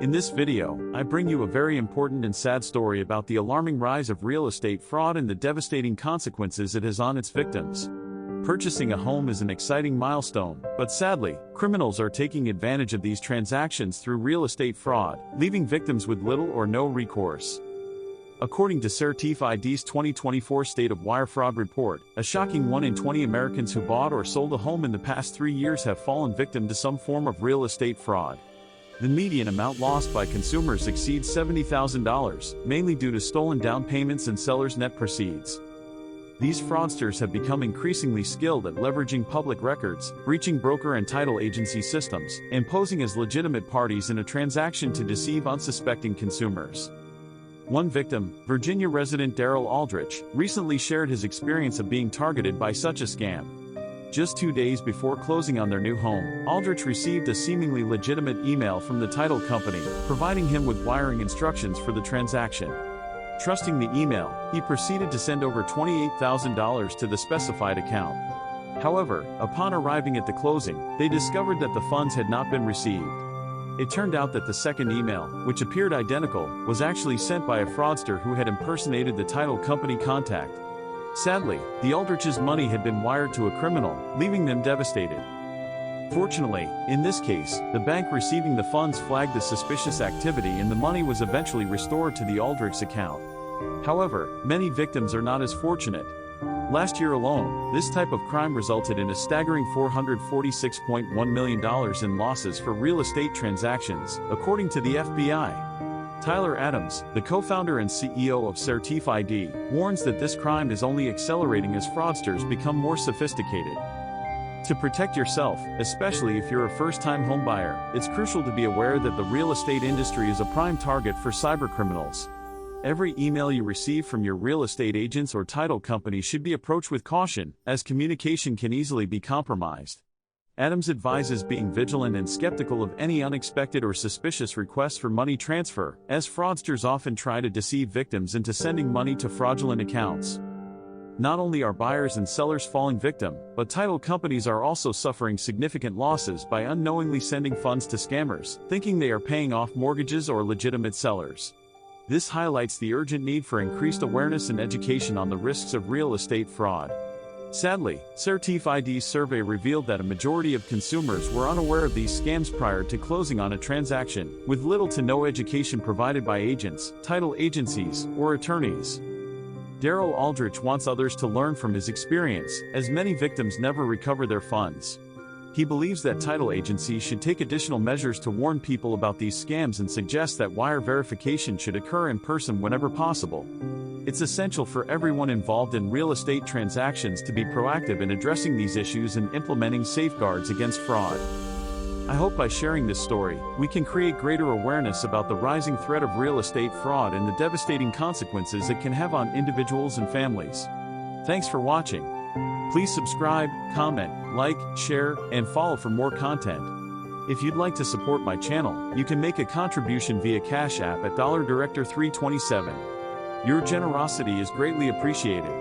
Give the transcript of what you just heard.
In this video, I bring you a very important and sad story about the alarming rise of real estate fraud and the devastating consequences it has on its victims. Purchasing a home is an exciting milestone, but sadly, criminals are taking advantage of these transactions through real estate fraud, leaving victims with little or no recourse. According to CertifID's 2024 State of Wire Fraud Report, a shocking 1 in 20 Americans who bought or sold a home in the past 3 years have fallen victim to some form of real estate fraud. The median amount lost by consumers exceeds $70,000, mainly due to stolen down payments and sellers' net proceeds. These fraudsters have become increasingly skilled at leveraging public records, breaching broker and title agency systems, and posing as legitimate parties in a transaction to deceive unsuspecting consumers. One victim, Virginia resident Darryl Aldrich, recently shared his experience of being targeted by such a scam. Just 2 days before closing on their new home, Aldrich received a seemingly legitimate email from the title company, providing him with wiring instructions for the transaction. Trusting the email, he proceeded to send over $28,000 to the specified account. However, upon arriving at the closing, they discovered that the funds had not been received. It turned out that the second email, which appeared identical, was actually sent by a fraudster who had impersonated the title company contact. Sadly, the Aldrich's money had been wired to a criminal, leaving them devastated. Fortunately, in this case, the bank receiving the funds flagged the suspicious activity and the money was eventually restored to the Aldrich's account. However, many victims are not as fortunate. Last year alone, this type of crime resulted in a staggering $446.1 million in losses for real estate transactions, according to the FBI. Tyler Adams, the co-founder and CEO of CertifID, warns that this crime is only accelerating as fraudsters become more sophisticated. To protect yourself, especially if you're a first-time homebuyer, it's crucial to be aware that the real estate industry is a prime target for cybercriminals. Every email you receive from your real estate agents or title company should be approached with caution, as communication can easily be compromised. Adams advises being vigilant and skeptical of any unexpected or suspicious requests for money transfer, as fraudsters often try to deceive victims into sending money to fraudulent accounts. Not only are buyers and sellers falling victim, but title companies are also suffering significant losses by unknowingly sending funds to scammers, thinking they are paying off mortgages or legitimate sellers. This highlights the urgent need for increased awareness and education on the risks of real estate fraud. Sadly, CertifID's survey revealed that a majority of consumers were unaware of these scams prior to closing on a transaction, with little to no education provided by agents, title agencies, or attorneys. Darryl Aldrich wants others to learn from his experience, as many victims never recover their funds. He believes that title agencies should take additional measures to warn people about these scams and suggests that wire verification should occur in person whenever possible. It's essential for everyone involved in real estate transactions to be proactive in addressing these issues and implementing safeguards against fraud. I hope by sharing this story, we can create greater awareness about the rising threat of real estate fraud and the devastating consequences it can have on individuals and families. Thanks for watching. Please subscribe, comment, like, share, and follow for more content. If you'd like to support my channel, you can make a contribution via Cash App at $Director327. Your generosity is greatly appreciated.